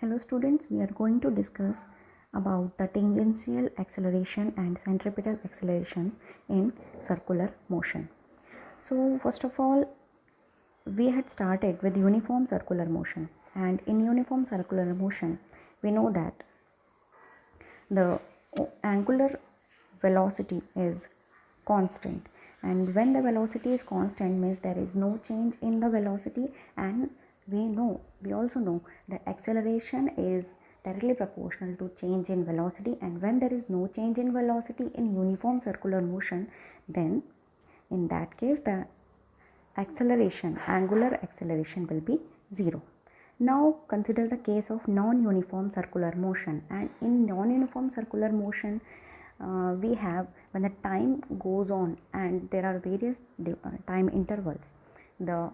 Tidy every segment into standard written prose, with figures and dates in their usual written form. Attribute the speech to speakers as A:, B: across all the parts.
A: Hello students, we are going to discuss about the tangential acceleration and centripetal accelerations in circular motion. So first of all, we had started with uniform circular motion, and in uniform circular motion we know that the angular velocity is constant, and when the velocity is constant means there is no change in the velocity, and we also know that acceleration is directly proportional to change in velocity, and when there is no change in velocity in uniform circular motion, then in that case the angular acceleration will be 0. Now consider the case of non-uniform circular motion, and in non-uniform circular motion we have when the time goes on and there are various time intervals, the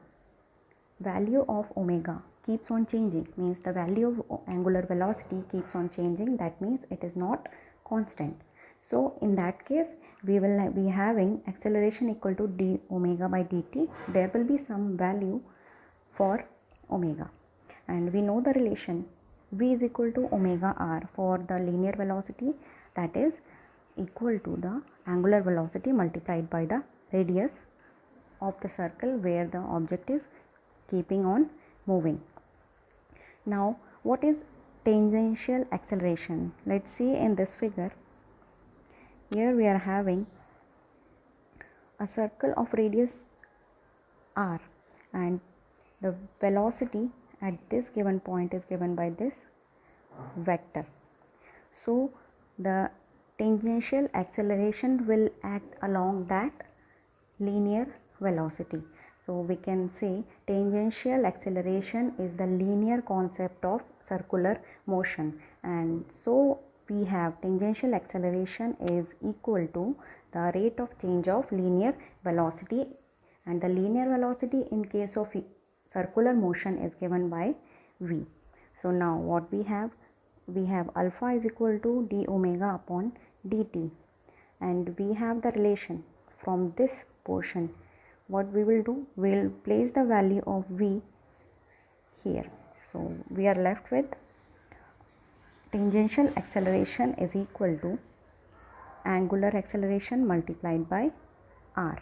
A: value of omega keeps on changing, means the value of angular velocity keeps on changing, that means it is not constant. So in that case we will be having acceleration equal to d omega by dt. There will be some value for omega, and we know the relation v is equal to omega r for the linear velocity, that is equal to the angular velocity multiplied by the radius of the circle where the object is keeping on moving. Now what is tangential acceleration? Let's see in this figure. Here we are having a circle of radius r, and the velocity at this given point is given by this vector. So the tangential acceleration will act along that linear velocity. So we can say tangential acceleration is the linear concept of circular motion, and so we have tangential acceleration is equal to the rate of change of linear velocity, and the linear velocity in case of circular motion is given by v. So now what we have alpha is equal to d omega upon dt, and we have the relation from this portion. What we will do, we will place the value of v here. So we are left with tangential acceleration is equal to angular acceleration multiplied by r.